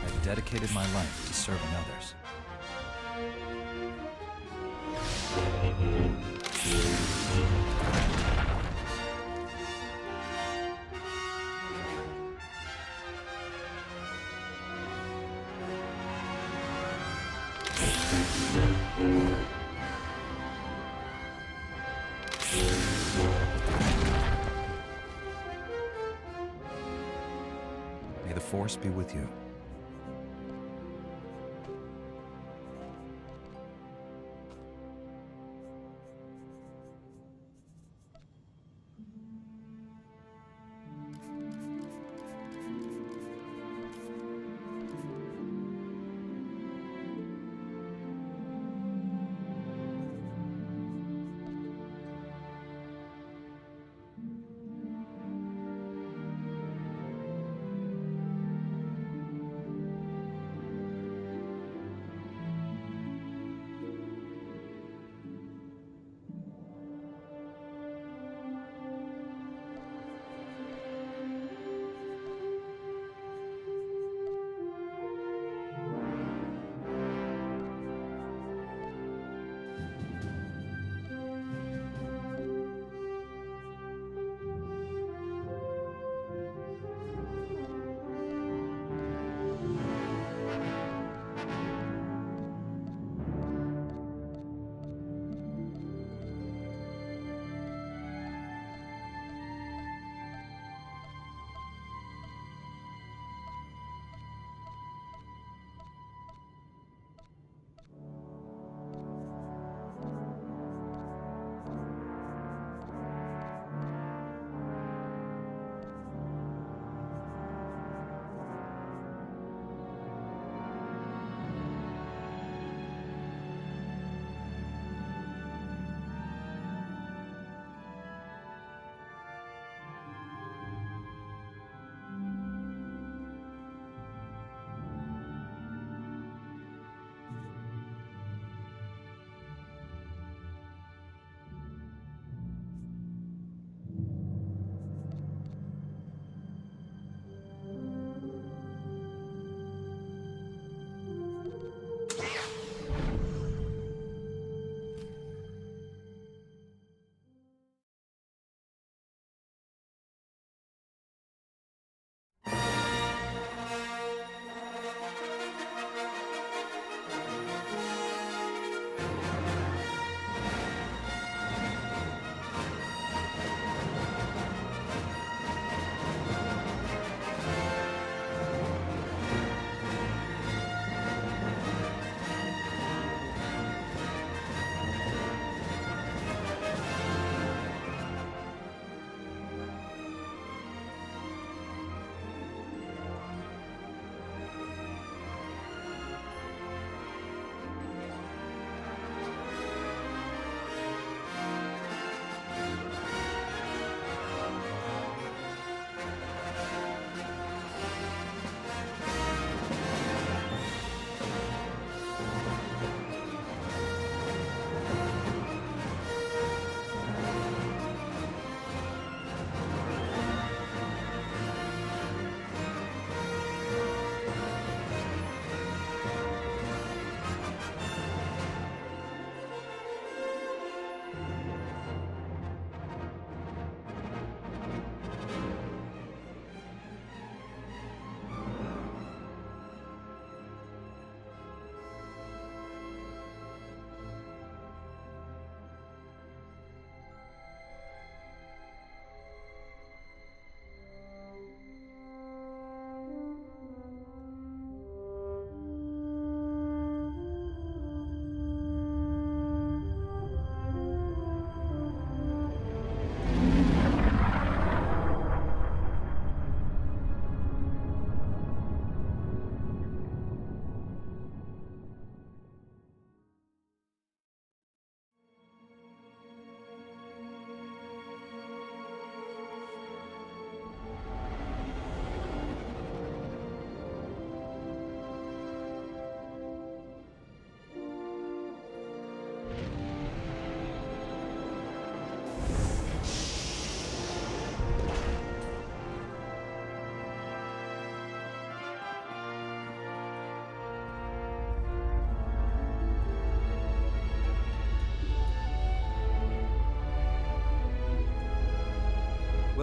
I've dedicated my life to serving others. May the Force be with you.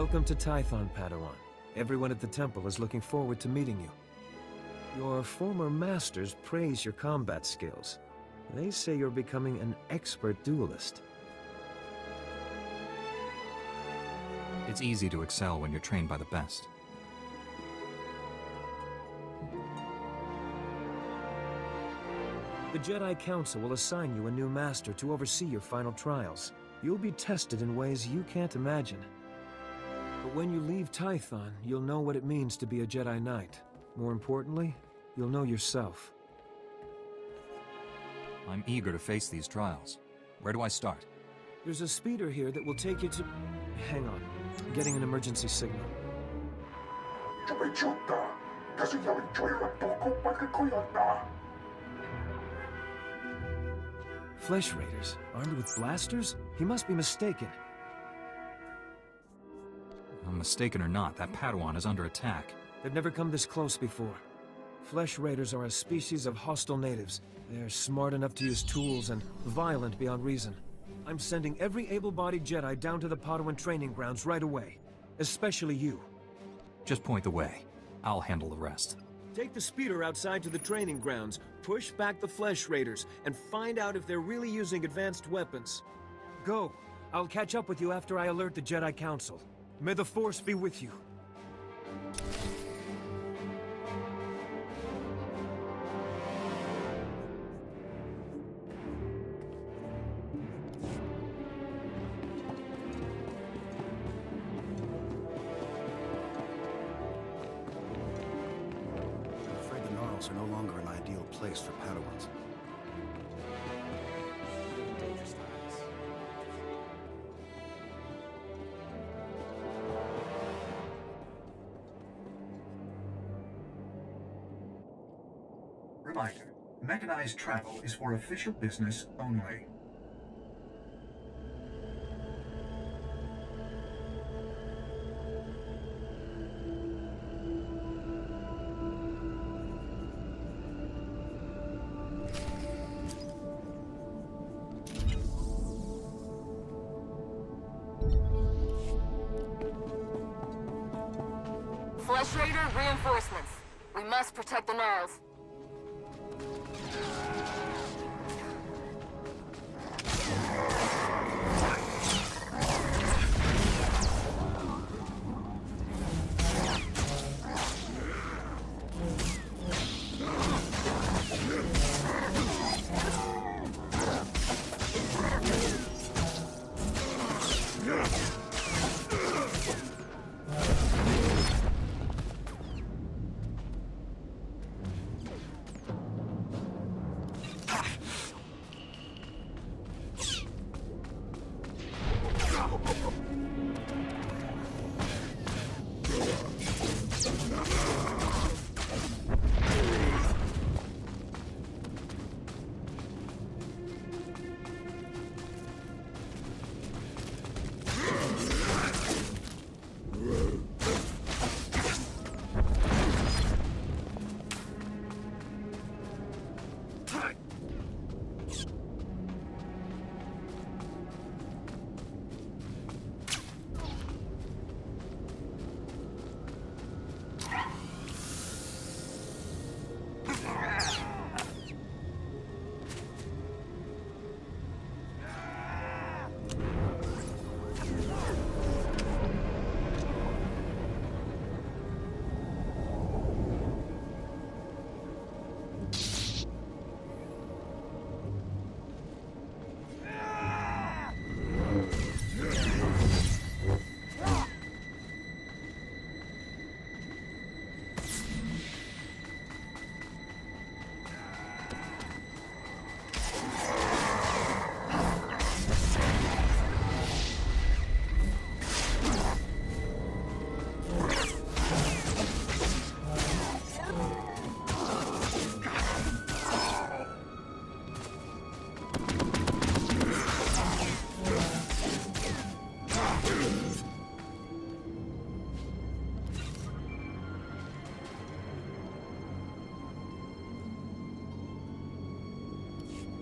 Welcome to Tython, Padawan. Everyone at the temple is looking forward to meeting you. Your former masters praise your combat skills. They say you're becoming an expert duelist. It's easy to excel when you're trained by the best. The Jedi Council will assign you a new master to oversee your final trials. You'll be tested in ways you can't imagine. But when you leave Tython, you'll know what it means to be a Jedi Knight. More importantly, you'll know yourself. I'm eager to face these trials. Where do I start? There's a speeder here that will take you to... Hang on. I'm getting an emergency signal. Flesh Raiders? Armed with blasters? He must be mistaken. I'm mistaken or not, that Padawan is under attack. They've never come this close before. Flesh Raiders are a species of hostile natives. They're smart enough to use tools and violent beyond reason. I'm sending every able-bodied Jedi down to the Padawan training grounds right away. Especially you. Just point the way. I'll handle the rest. Take the speeder outside to the training grounds, push back the Flesh Raiders, and find out if they're really using advanced weapons. Go. I'll catch up with you after I alert the Jedi Council. May the Force be with you. Are no longer an ideal place for Padawans. Reminder, mechanized travel is for official business only. Flesh Raider reinforcements. We must protect the Gnarls.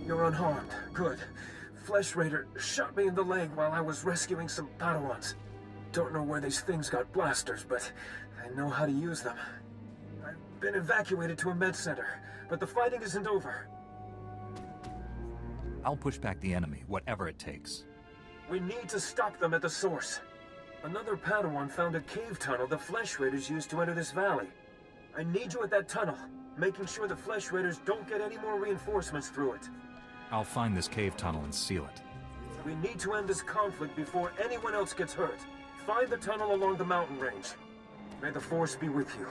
You're unharmed. Good. Flesh Raider shot me in the leg while I was rescuing some Padawans. don't know where these things got blasters, but I know how to use them. I've been evacuated to a med center, but the fighting isn't over. I'll push back the enemy, whatever it takes. We need to stop them at the source. Another Padawan found a cave tunnel the Flesh Raiders used to enter this valley. I need you at that tunnel, making sure the Flesh Raiders don't get any more reinforcements through it. I'll find this cave tunnel and seal it. We need to end this conflict before anyone else gets hurt. Find the tunnel along the mountain range. May the Force be with you.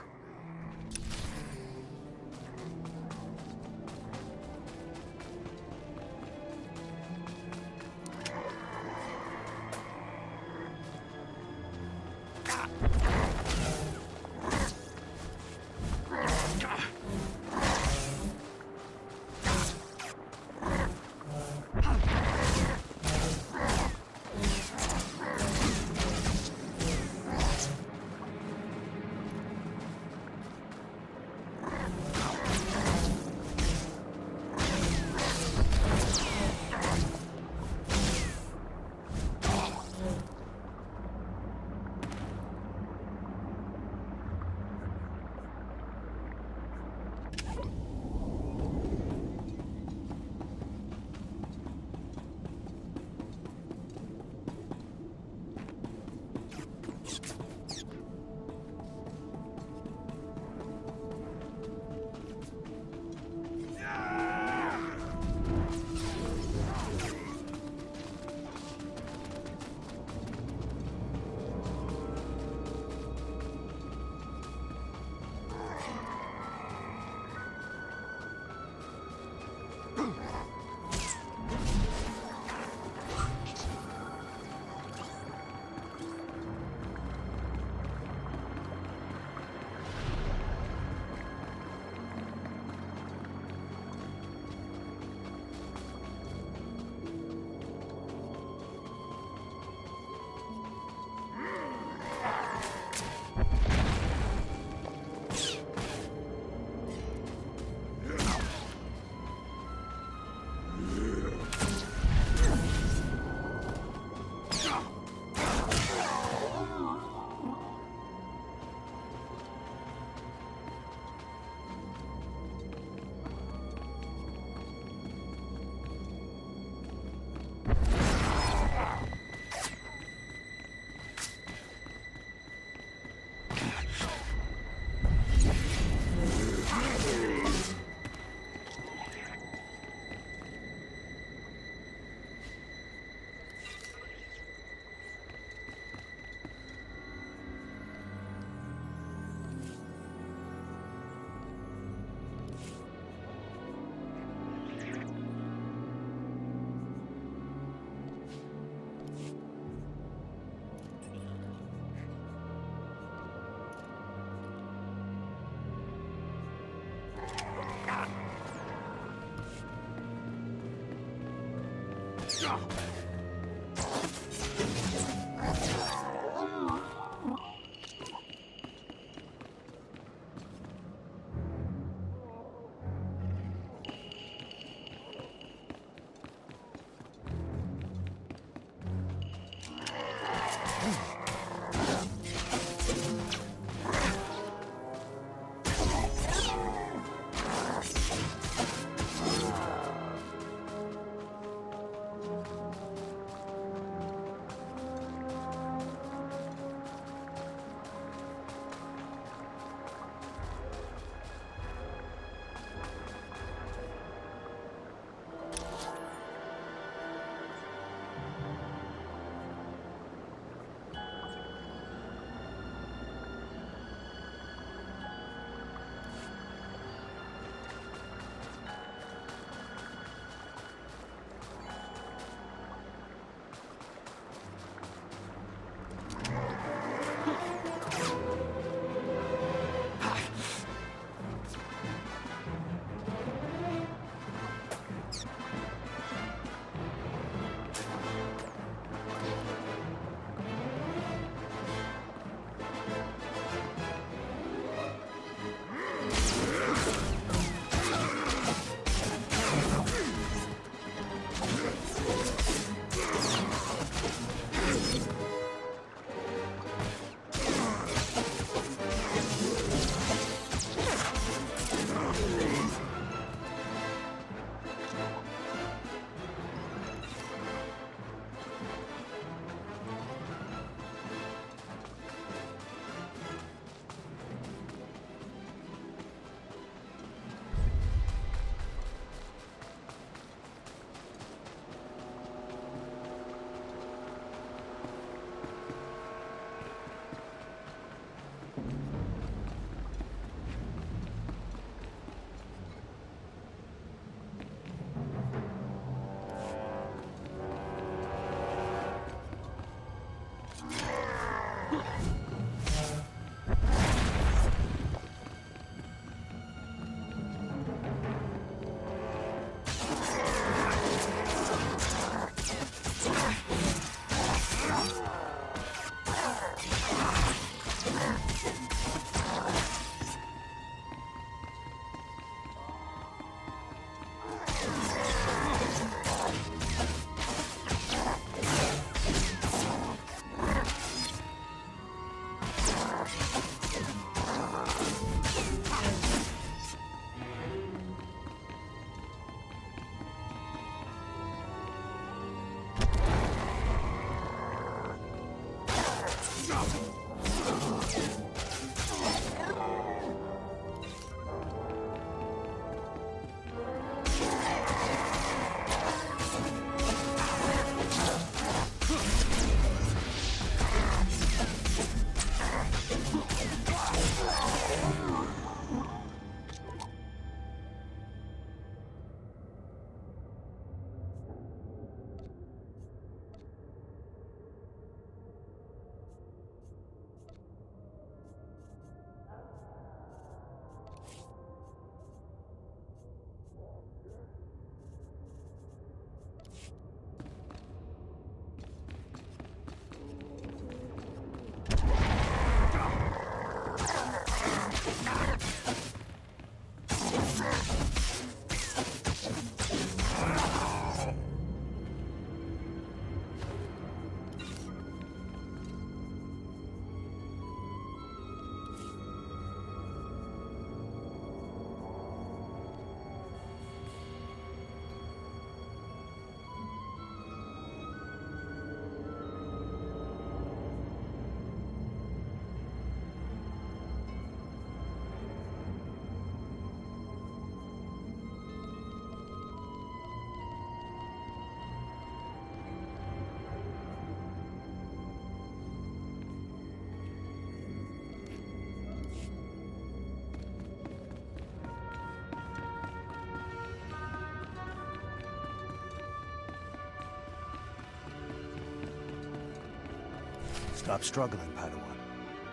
Stop struggling, Padawan.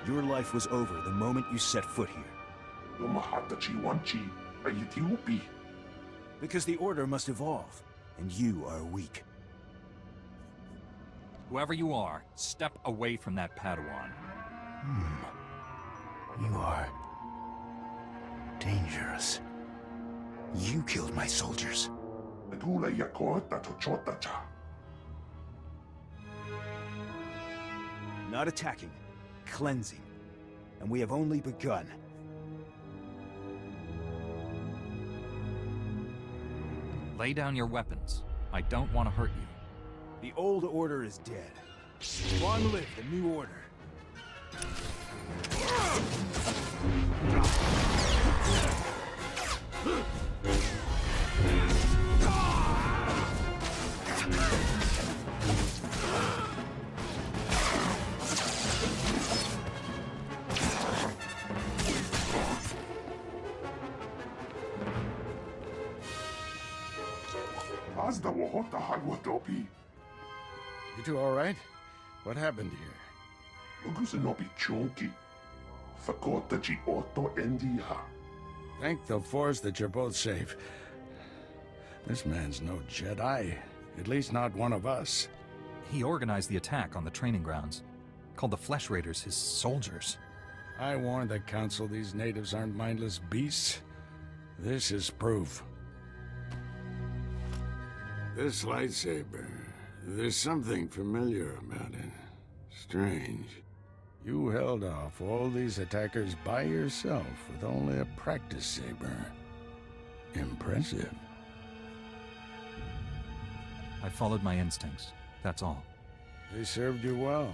Your life was over the moment you set foot here. Because the Order must evolve, and you are weak. Whoever you are, step away from that Padawan. You are... dangerous. You killed my soldiers. Not attacking, cleansing. And we have only begun. Lay down your weapons. I don't want to hurt you. The old order is dead. Long live the new order. You two all right? What happened here? Thank the Force that you're both safe. This man's no Jedi. At least not one of us. He organized the attack on the training grounds. Called the Flesh Raiders his soldiers. I warned the Council these natives aren't mindless beasts. This is proof. This lightsaber, there's something familiar about it. Strange. You held off all these attackers by yourself with only a practice saber. Impressive. I followed my instincts. That's all. They served you well.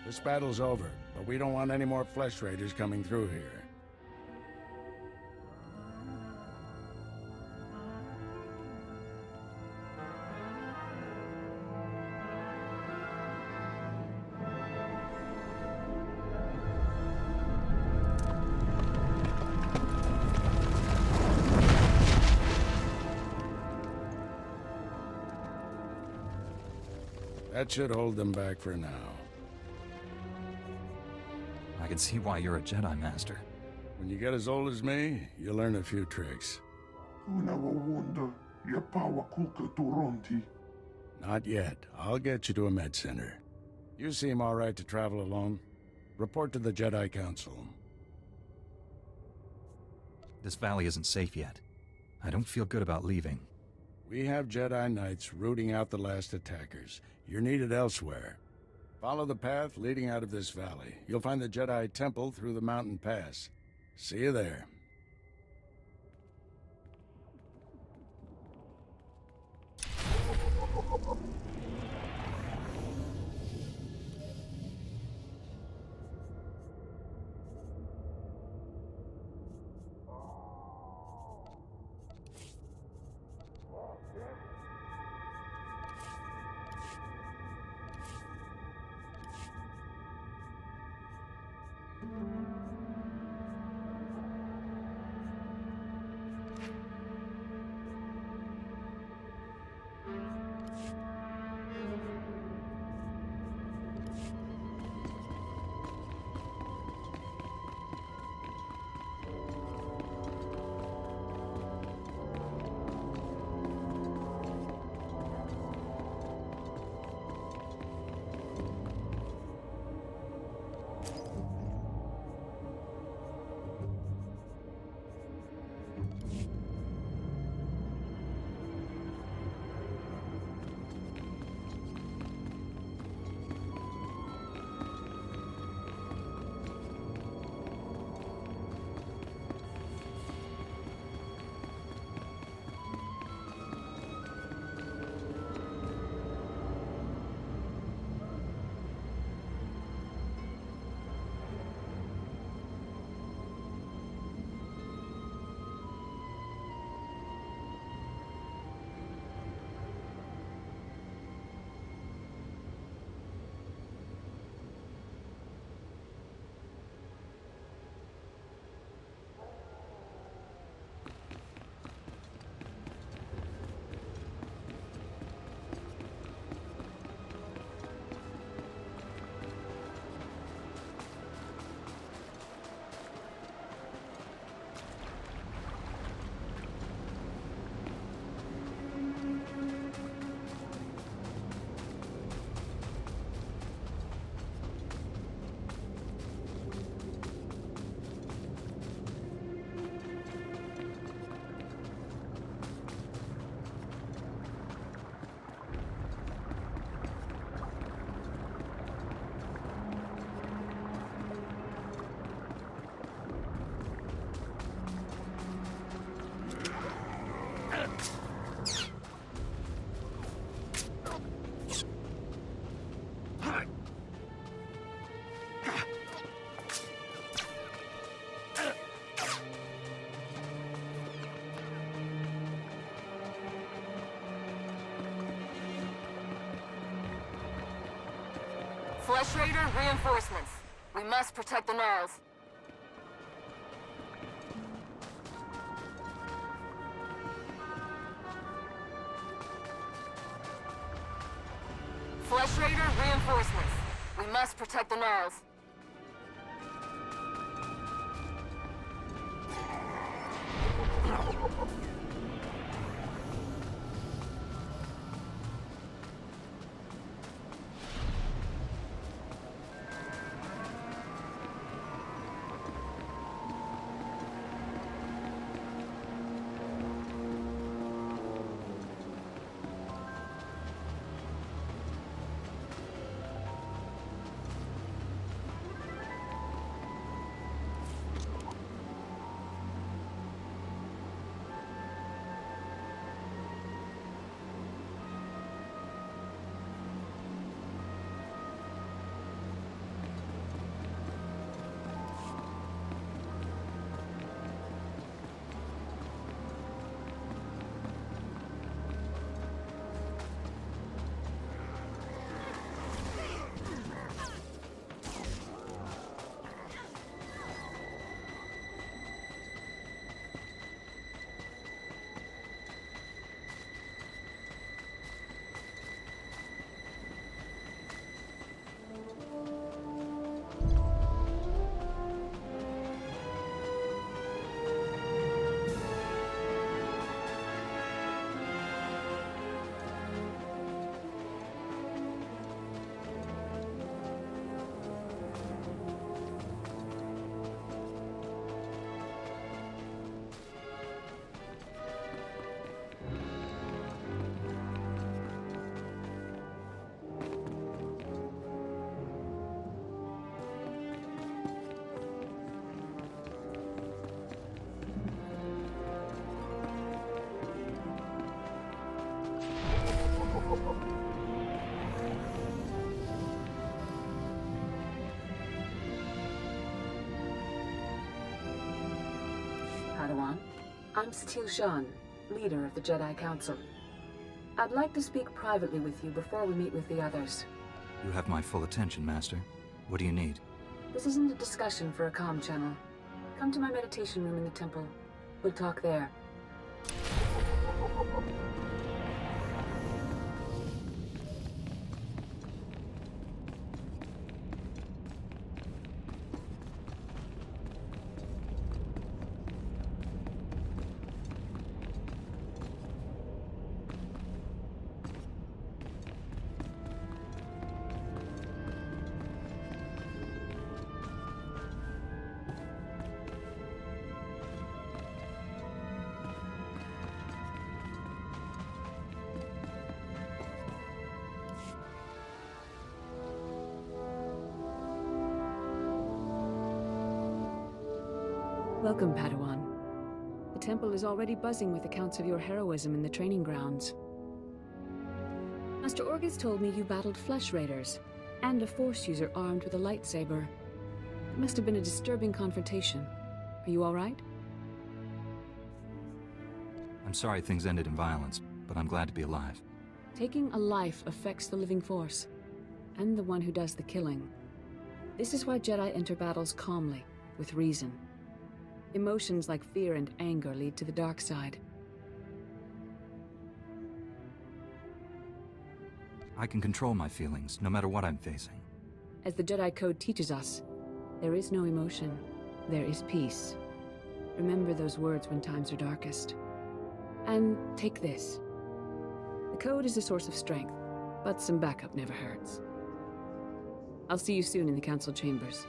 This battle's over, but we don't want any more Flesh Raiders coming through here. That should hold them back for now. I can see why you're a Jedi Master. When you get as old as me, you'll learn a few tricks. Not yet. I'll get you to a med center. You seem all right to travel alone. Report to the Jedi Council. This valley isn't safe yet. I don't feel good about leaving. We have Jedi Knights rooting out the last attackers. You're needed elsewhere. Follow the path leading out of this valley. You'll find the Jedi Temple through the mountain pass. See you there. Flesh Raider reinforcements. We must protect the Gnarls. Flesh Raider reinforcements. We must protect the Gnarls. Padawan. I'm Satele Shan, leader of the Jedi Council. I'd like to speak privately with you before we meet with the others. You have my full attention, Master. What do you need? This isn't a discussion for a comm channel. Come to my meditation room in the temple. We'll talk there. Welcome, Padawan. The temple is already buzzing with accounts of your heroism in the training grounds. Master Orgus told me you battled Flesh Raiders, and a Force user armed with a lightsaber. It must have been a disturbing confrontation. Are you all right? I'm sorry things ended in violence, but I'm glad to be alive. Taking a life affects the living Force, and the one who does the killing. This is why Jedi enter battles calmly, with reason. Emotions like fear and anger lead to the dark side. I can control my feelings, no matter what I'm facing. As the Jedi Code teaches us, there is no emotion, there is peace. Remember those words when times are darkest. And take this. The Code is a source of strength, but some backup never hurts. I'll see you soon in the Council chambers.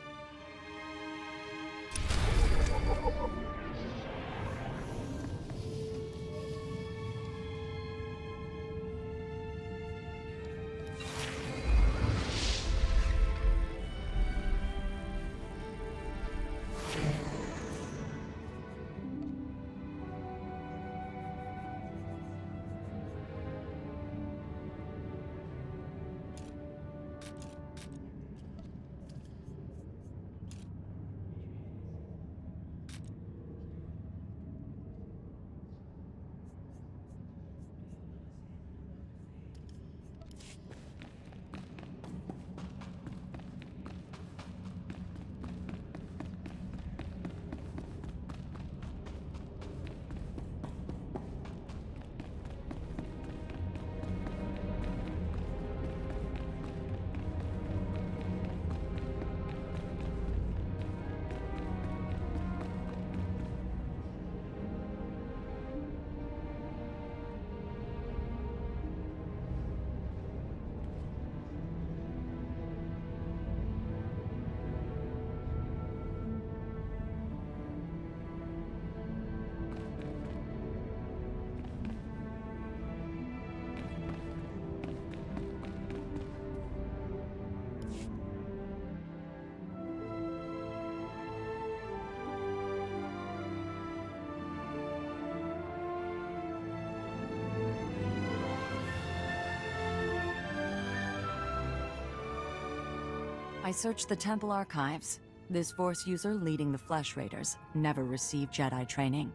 I searched the temple archives. This Force user leading the Flesh Raiders never received Jedi training.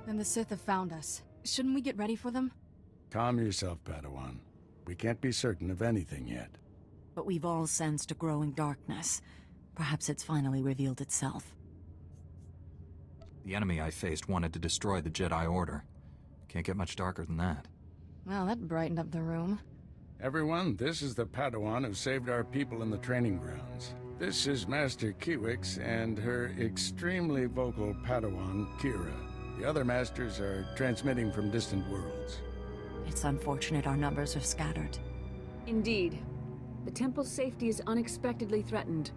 Then the Sith have found us. Shouldn't we get ready for them? Calm yourself, Padawan. We can't be certain of anything yet. But we've all sensed a growing darkness. Perhaps it's finally revealed itself. The enemy I faced wanted to destroy the Jedi Order. Can't get much darker than that. Well, that brightened up the room. Everyone, this is the Padawan who saved our people in the training grounds. This is Master Kiwix and her extremely vocal Padawan, Kira. The other masters are transmitting from distant worlds. It's unfortunate our numbers are scattered. Indeed. The temple's safety is unexpectedly threatened.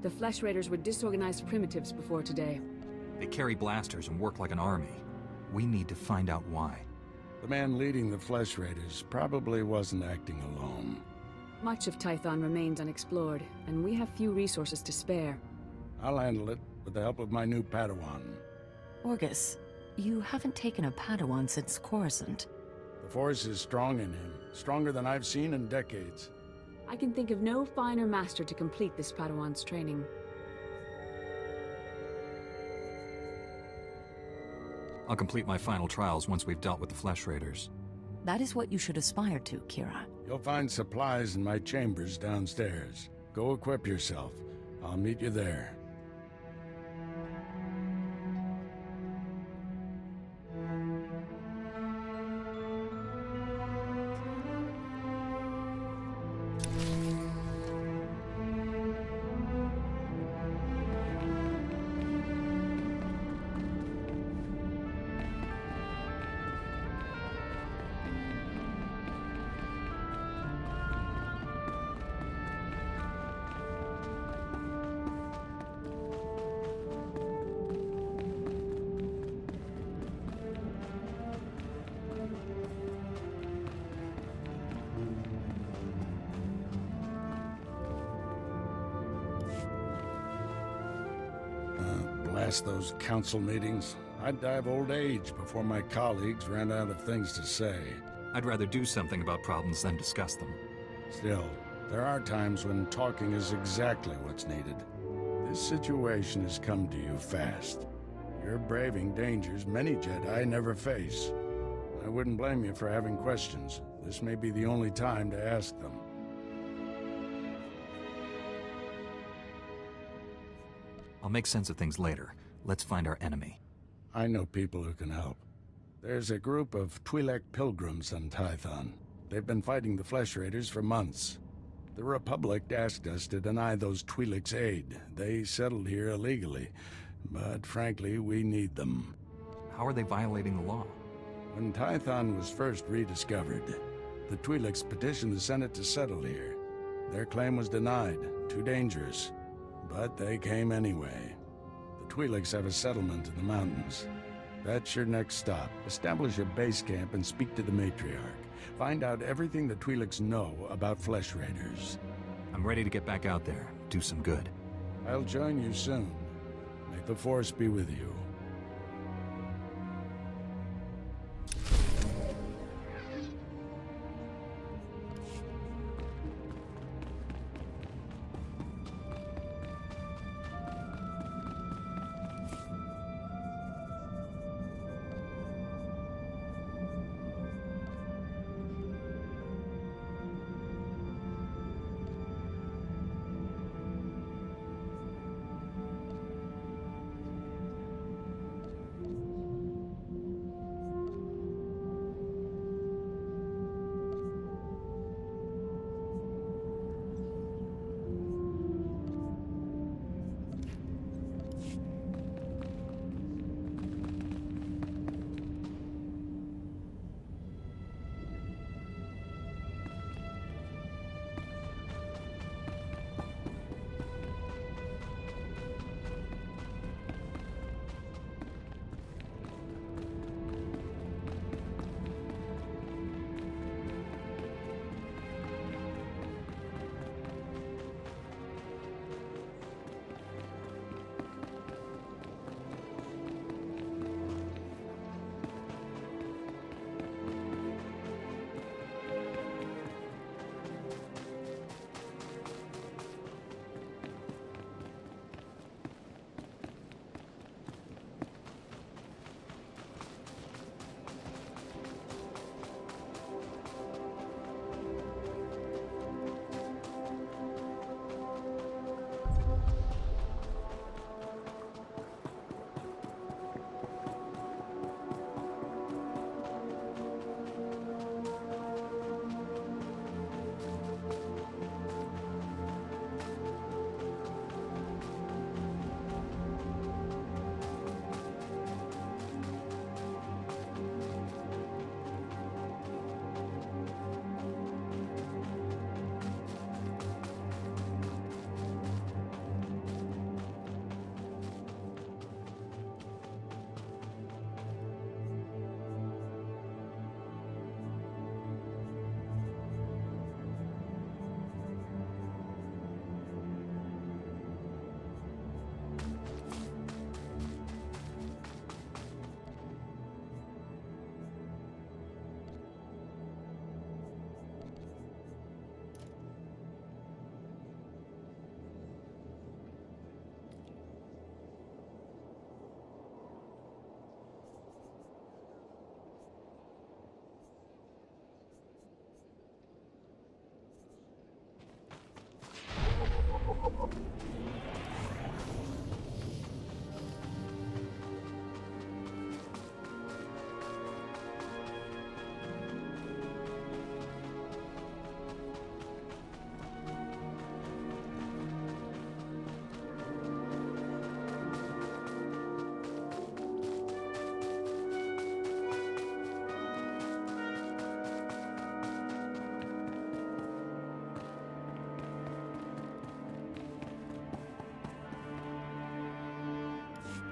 The Flesh Raiders were disorganized primitives before today. They carry blasters and work like an army. We need to find out why. The man leading the Flesh Raiders probably wasn't acting alone. Much of Tython remains unexplored, and we have few resources to spare. I'll handle it with the help of my new Padawan. Orgus, you haven't taken a Padawan since Coruscant. The Force is strong in him, stronger than I've seen in decades. I can think of no finer master to complete this Padawan's training. I'll complete my final trials once we've dealt with the Flesh Raiders. That is what you should aspire to, Kira. You'll find supplies in my chambers downstairs. Go equip yourself. I'll meet you there. Blast those council meetings. I'd die of old age before my colleagues ran out of things to say. I'd rather do something about problems than discuss them. Still, there are times when talking is exactly what's needed. This situation has come to you fast. You're braving dangers many Jedi never face. I wouldn't blame you for having questions. This may be the only time to ask them. I'll make sense of things later. Let's find our enemy. I know people who can help. There's a group of Twi'lek pilgrims on Tython. They've been fighting the Flesh Raiders for months. The Republic asked us to deny those Twi'leks aid. They settled here illegally, but frankly, we need them. How are they violating the law? When Tython was first rediscovered, the Twi'leks petitioned the Senate to settle here. Their claim was denied, too dangerous. But they came anyway. The Twi'leks have a settlement in the mountains. That's your next stop. Establish a base camp and speak to the Matriarch. Find out everything the Twi'leks know about Flesh Raiders. I'm ready to get back out there, do some good. I'll join you soon. May the Force be with you.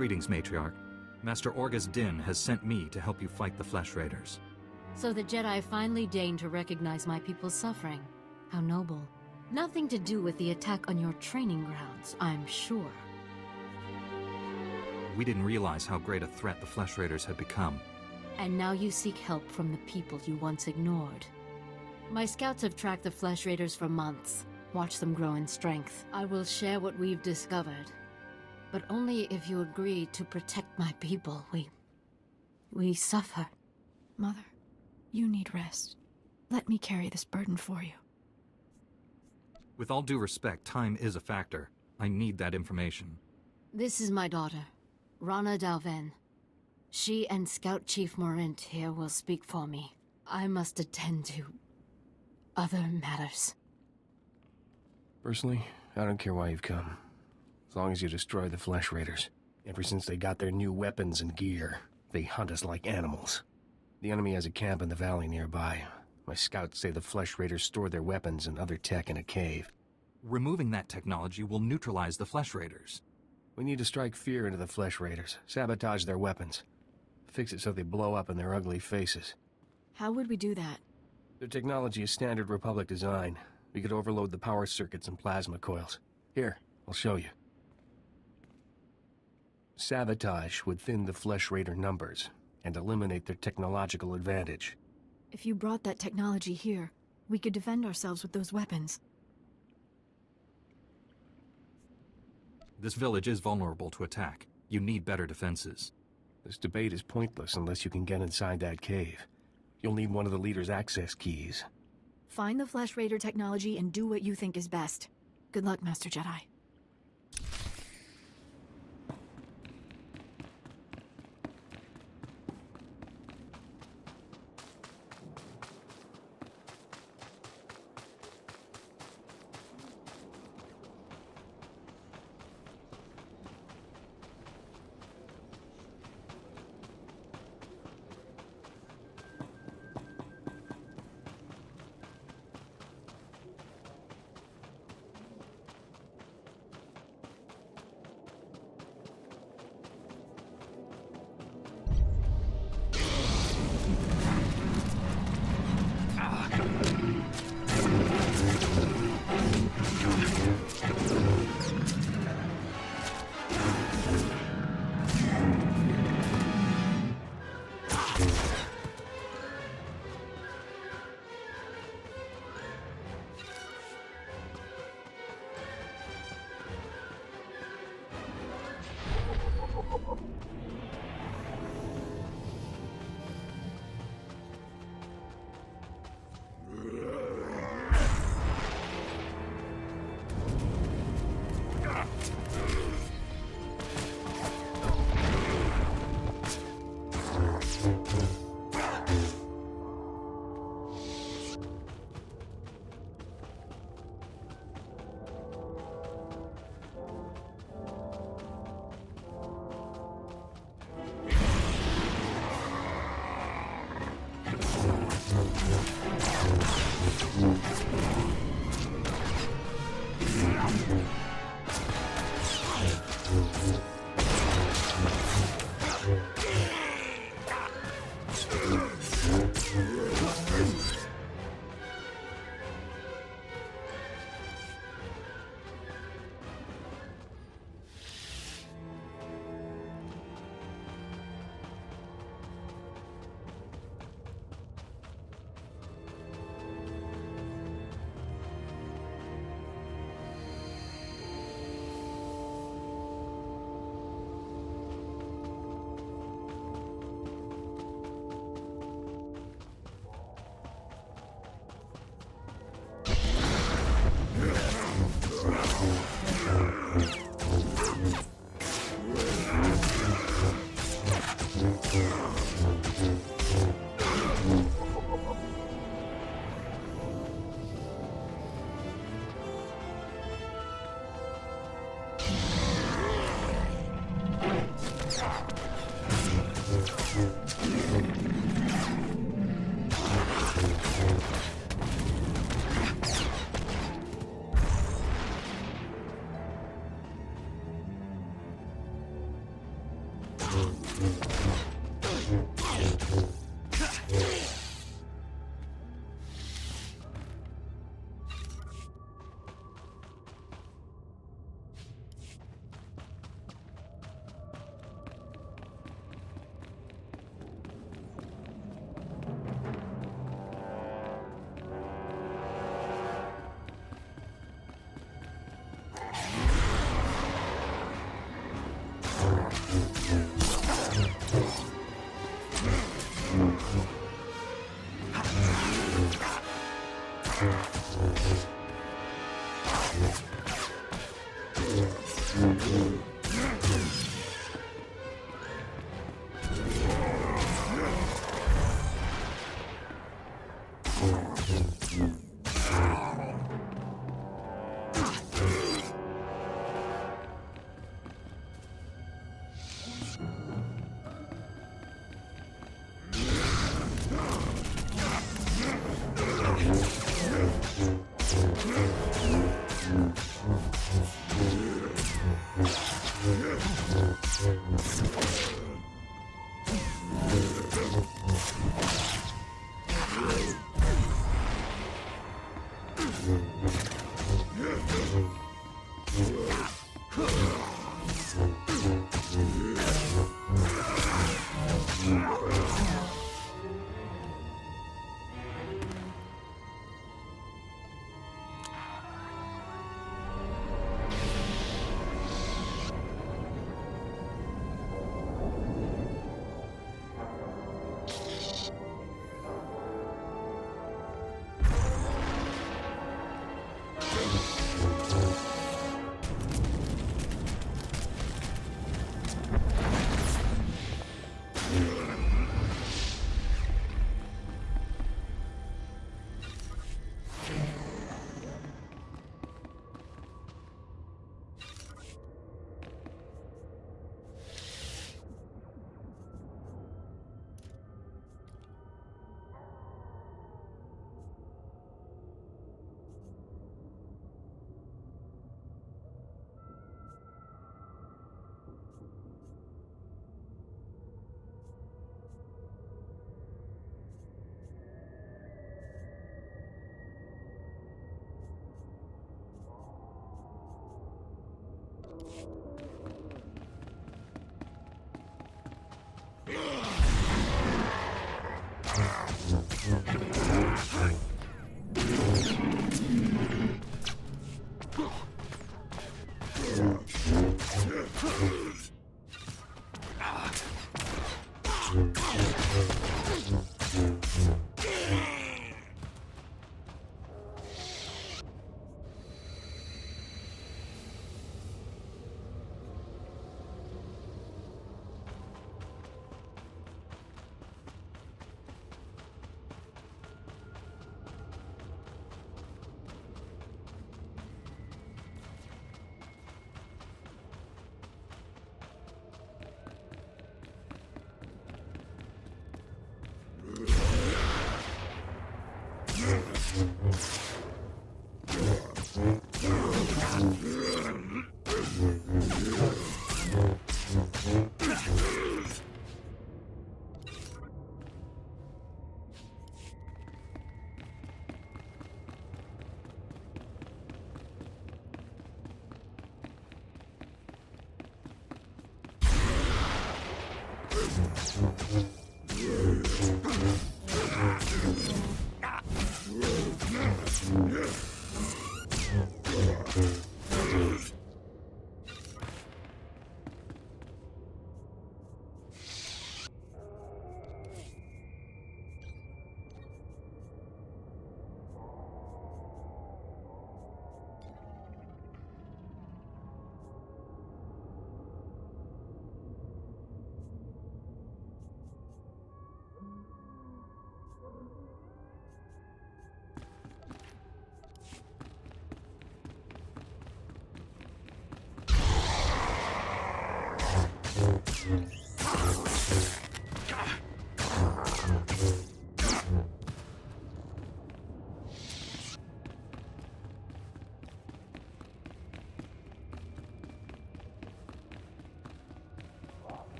Greetings, Matriarch. Master Orgus Din has sent me to help you fight the Flesh Raiders. So the Jedi finally deigned to recognize my people's suffering. How noble. Nothing to do with the attack on your training grounds, I'm sure. We didn't realize how great a threat the Flesh Raiders had become. And now you seek help from the people you once ignored. My scouts have tracked the Flesh Raiders for months, watched them grow in strength. I will share what we've discovered. But only if you agree to protect my people. We suffer. Mother, you need rest. Let me carry this burden for you. With all due respect, time is a factor. I need that information. This is my daughter, Rana Dalven. She and Scout Chief Morint here will speak for me. I must attend to other matters. Personally, I don't care why you've come. As long as you destroy the Flesh Raiders. Ever since they got their new weapons and gear, they hunt us like animals. The enemy has a camp in the valley nearby. My scouts say the Flesh Raiders store their weapons and other tech in a cave. Removing that technology will neutralize the Flesh Raiders. We need to strike fear into the Flesh Raiders, sabotage their weapons. Fix it so they blow up in their ugly faces. How would we do that? Their technology is standard Republic design. We could overload the power circuits and plasma coils. Here, I'll show you. Sabotage would thin the Flesh Raider numbers and eliminate their technological advantage. If you brought that technology here, we could defend ourselves with those weapons. This village is vulnerable to attack. You need better defenses. This debate is pointless unless you can get inside that cave. You'll need one of the leader's access keys. Find the Flesh Raider technology and do what you think is best. Good luck, Master Jedi.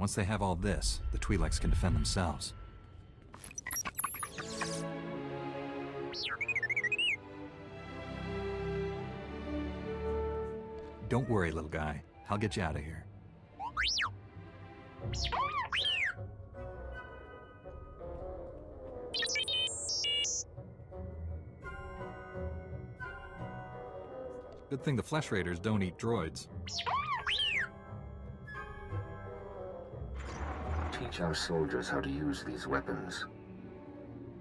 Once they have all this, the Twi'leks can defend themselves. Don't worry, little guy. I'll get you out of here. Good thing the Flesh Raiders don't eat droids. Teach our soldiers how to use these weapons.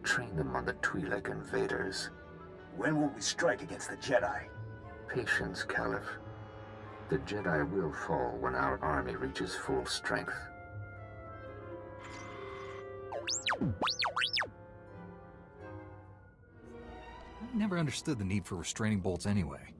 Train them on the Twi'lek invaders. When will we strike against the Jedi? Patience, Caliph. The Jedi will fall when our army reaches full strength. I never understood the need for restraining bolts anyway.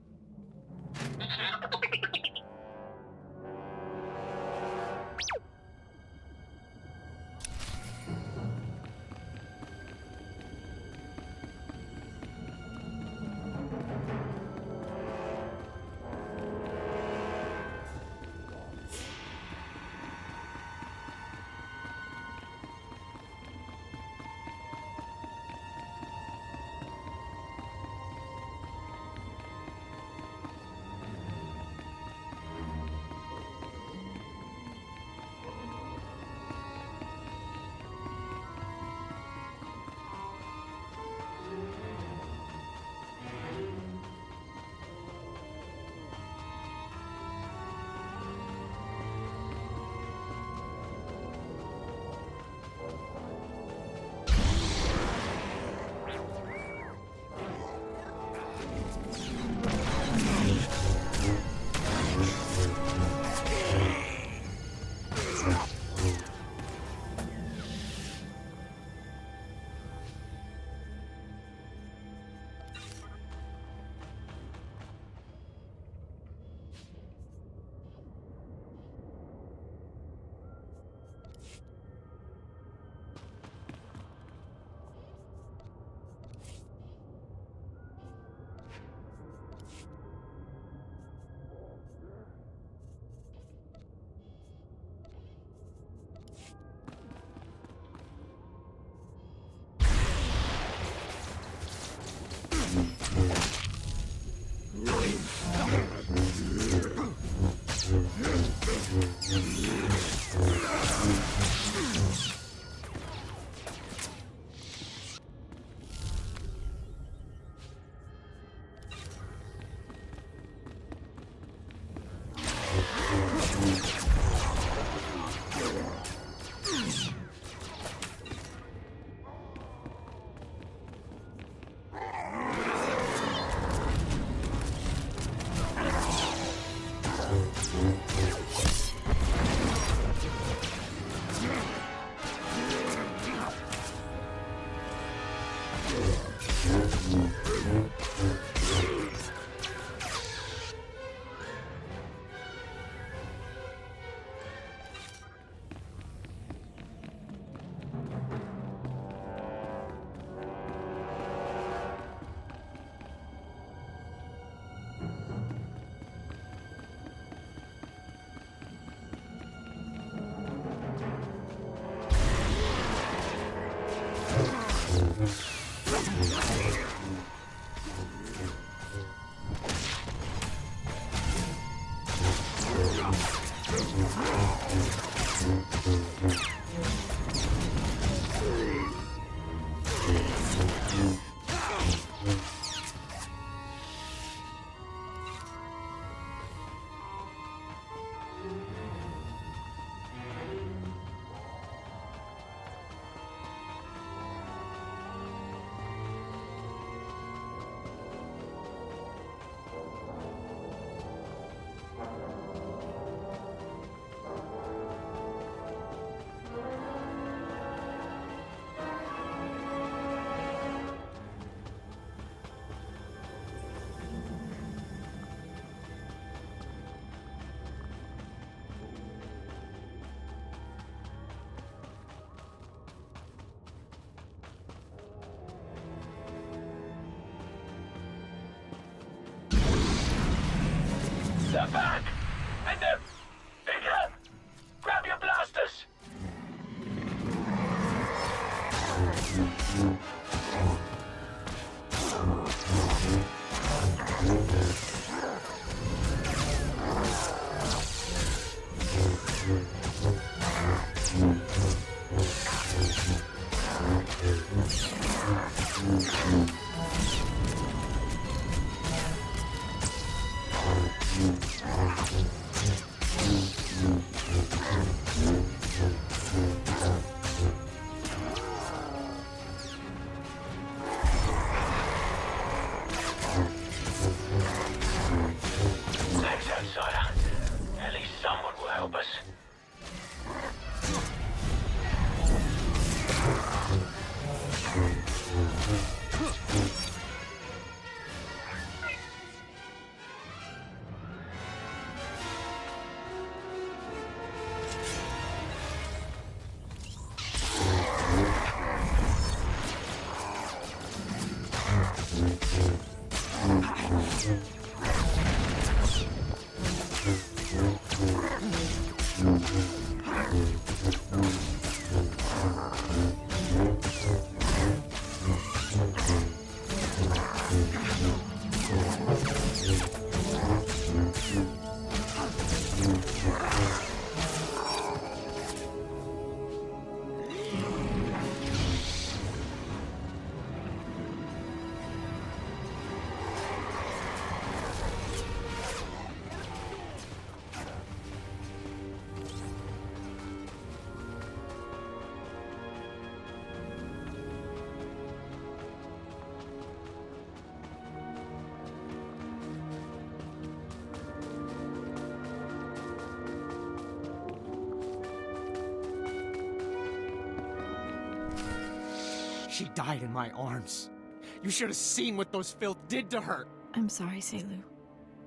They're back! And they're bigger! Grab your blasters! Thanks, outsider. At least someone will help us. She died in my arms. You should have seen what those filth did to her. I'm sorry, Selu.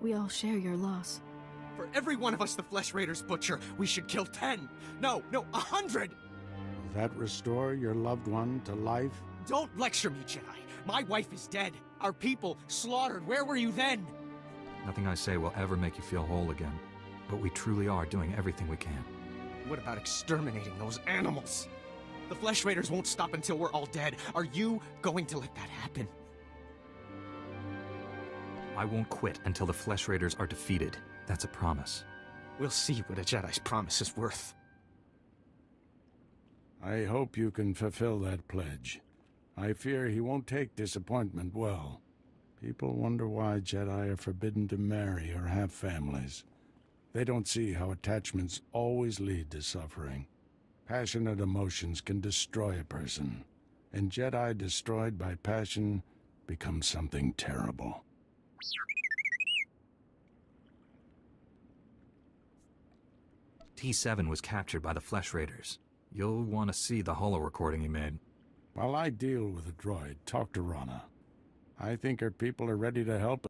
We all share your loss. For every one of us the Flesh Raiders butcher, we should kill 10. No, 100! Will that restore your loved one to life? Don't lecture me, Jedi. My wife is dead. Our people slaughtered. Where were you then? Nothing I say will ever make you feel whole again. But we truly are doing everything we can. What about exterminating those animals? The Flesh Raiders won't stop until we're all dead. Are you going to let that happen? I won't quit until the Flesh Raiders are defeated. That's a promise. We'll see what a Jedi's promise is worth. I hope you can fulfill that pledge. I fear he won't take disappointment well. People wonder why Jedi are forbidden to marry or have families. They don't see how attachments always lead to suffering. Passionate emotions can destroy a person, and Jedi destroyed by passion become something terrible. T7 was captured by the Flesh Raiders. You'll want to see the holo recording he made. While I deal with the droid, talk to Rana. I think her people are ready to help.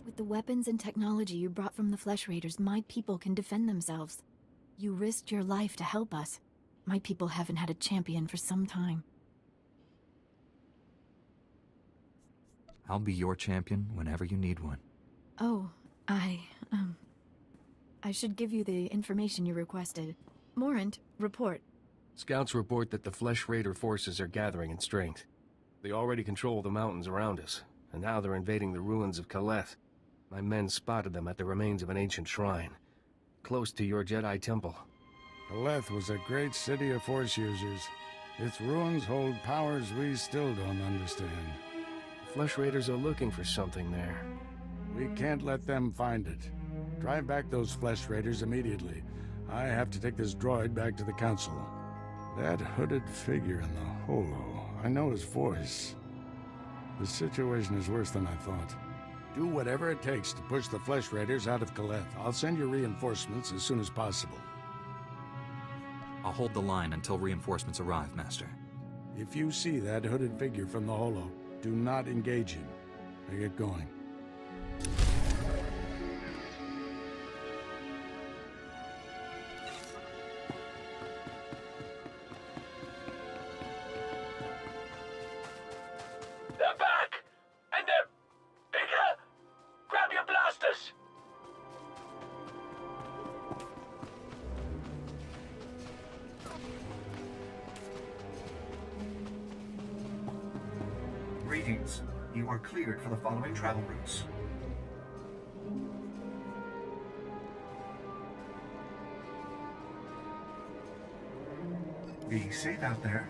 With the weapons and technology you brought from the Flesh Raiders, my people can defend themselves. You risked your life to help us. My people haven't had a champion for some time. I'll be your champion whenever you need one. Oh, I should give you the information you requested. Morant, report. Scouts report that the Flesh Raider forces are gathering in strength. They already control the mountains around us, and now they're invading the ruins of Kaleth. My men spotted them at the remains of an ancient shrine, close to your Jedi temple. Kaleth was a great city of Force users. Its ruins hold powers we still don't understand. The Flesh Raiders are looking for something there. We can't let them find it. Drive back those Flesh Raiders immediately. I have to take this droid back to the Council. That hooded figure in the holo, I know his voice. The situation is worse than I thought. Do whatever it takes to push the Flesh Raiders out of Kaleth. I'll send you reinforcements as soon as possible. I'll hold the line until reinforcements arrive, Master. If you see that hooded figure from the holo, Do not engage him. Now get going. They're back! And they're bigger! Grab your blasters! Greetings. You are cleared for the following travel routes. Be safe out there.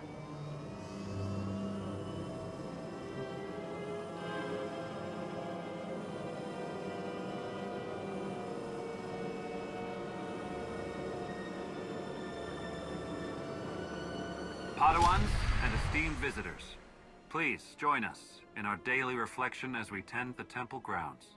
Padawans and esteemed visitors, please join us in our daily reflection as we tend the temple grounds.